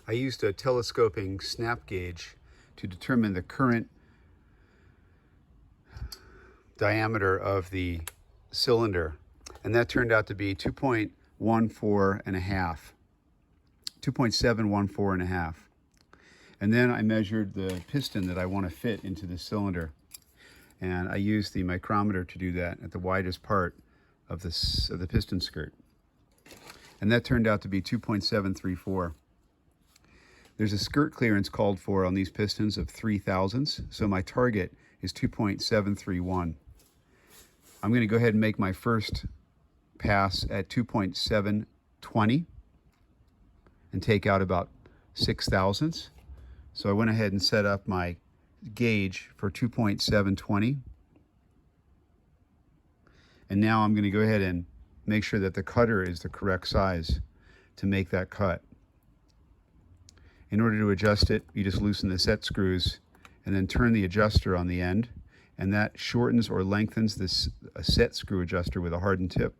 I used a telescoping snap gauge to determine the current diameter of the cylinder, and that turned out to be 2.14 and a half, 2.714 and a half. And then I measured the piston that I want to fit into the cylinder, and I used the micrometer to do that at the widest part of the piston skirt, and that turned out to be 2.734. There's a skirt clearance called for on these pistons of 3 thousandths, so my target is 2.731. I'm going to go ahead and make my first pass at 2.720 and take out about 6 thousandths. So I went ahead and set up my gauge for 2.720. And now I'm going to go ahead and make sure that the cutter is the correct size to make that cut. In order to adjust it, you just loosen the set screws and then turn the adjuster on the end, and that shortens or lengthens this set screw adjuster with a hardened tip.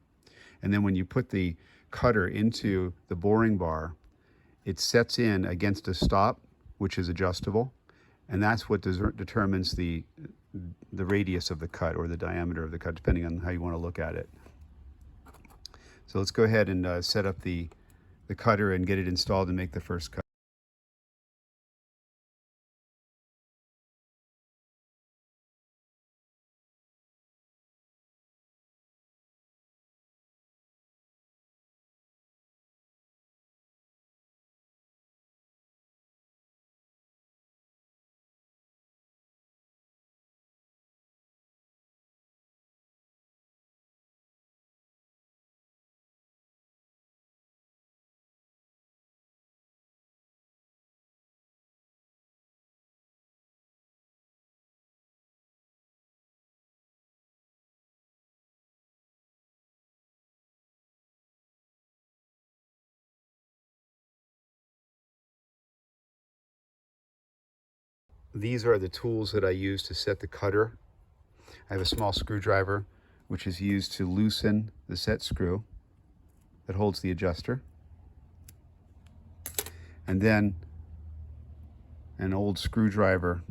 And then when you put the cutter into the boring bar, it sets in against a stop, which is adjustable, and that's what determines the radius of the cut or the diameter of the cut, depending on how you want to look at it. So let's go ahead and set up the cutter and get it installed and make the first cut. These are the tools that I use to set the cutter. I have a small screwdriver, which is used to loosen the set screw that holds the adjuster, and then an old screwdriver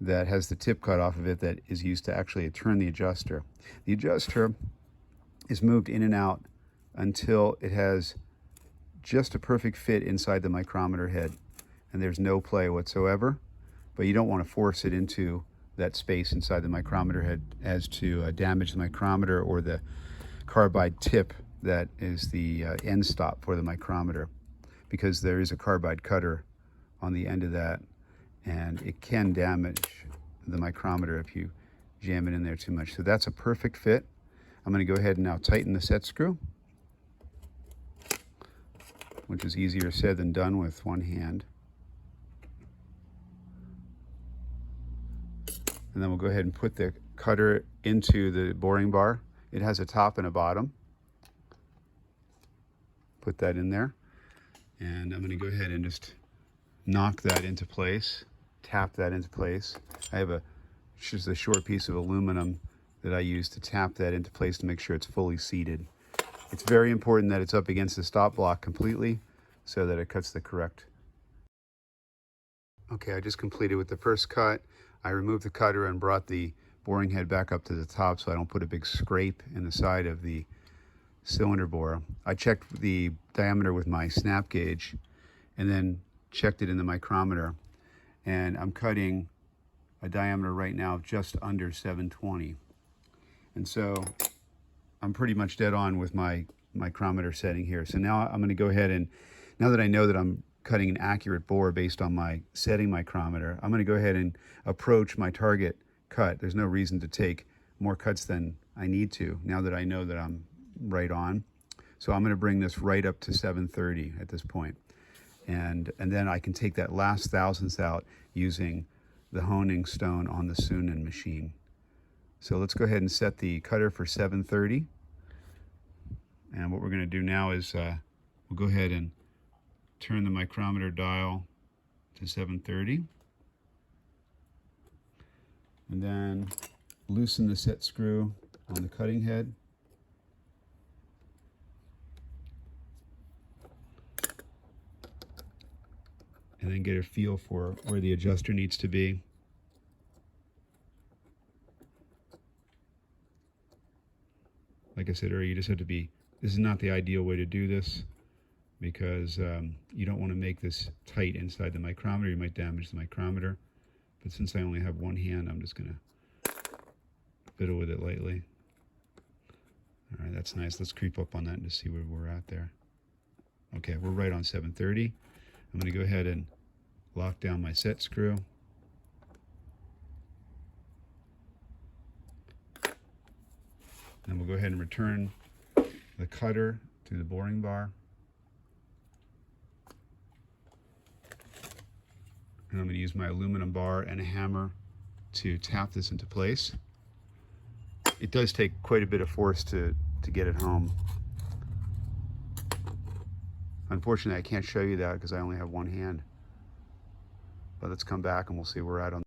that has the tip cut off of it that is used to actually turn the adjuster. The adjuster is moved in and out until it has just a perfect fit inside the micrometer head, and there's no play whatsoever, but you don't want to force it into that space inside the micrometer head as to damage the micrometer or the carbide tip that is the end stop for the micrometer, because there is a carbide cutter on the end of that, and it can damage the micrometer if you jam it in there too much. So that's a perfect fit. I'm going to go ahead and now tighten the set screw, which is easier said than done with one hand. And then we'll go ahead and put the cutter into the boring bar. It has a top and a bottom. Put that in there. And I'm going to go ahead and just knock that into place, tap that into place. I have just a short piece of aluminum that I use to tap that into place to make sure it's fully seated. It's very important that it's up against the stop block completely so that it cuts the correct. Okay, I just completed with the first cut. I removed the cutter and brought the boring head back up to the top so I don't put a big scrape in the side of the cylinder bore. I checked the diameter with my snap gauge and then checked it in the micrometer, and I'm cutting a diameter right now of just under 720. And so I'm pretty much dead on with my micrometer setting here. So now I'm going to go ahead and, now that I know that I'm cutting an accurate bore based on my setting micrometer, I'm going to go ahead and approach my target cut. There's no reason to take more cuts than I need to now that I know that I'm right on. So I'm going to bring this right up to 730 at this point. And then I can take that last thousandths out using the honing stone on the Sunan machine. So let's go ahead and set the cutter for 730. And what we're going to do now is we'll go ahead and turn the micrometer dial to 730. And then loosen the set screw on the cutting head. and then get a feel for where the adjuster needs to be. Like I said earlier, you just have to be, this is not the ideal way to do this, because you don't want to make this tight inside the micrometer. You might damage the micrometer. But since I only have one hand, I'm just going to fiddle with it lightly. All right, that's nice. Let's creep up on that and just see where we're at there. Okay, we're right on 730. I'm going to go ahead and lock down my set screw. Then we'll go ahead and return the cutter to the boring bar. And I'm going to use my aluminum bar and a hammer to tap this into place. It does take quite a bit of force to get it home. Unfortunately, I can't show you that because I only have one hand. But let's come back and we'll see where we're at on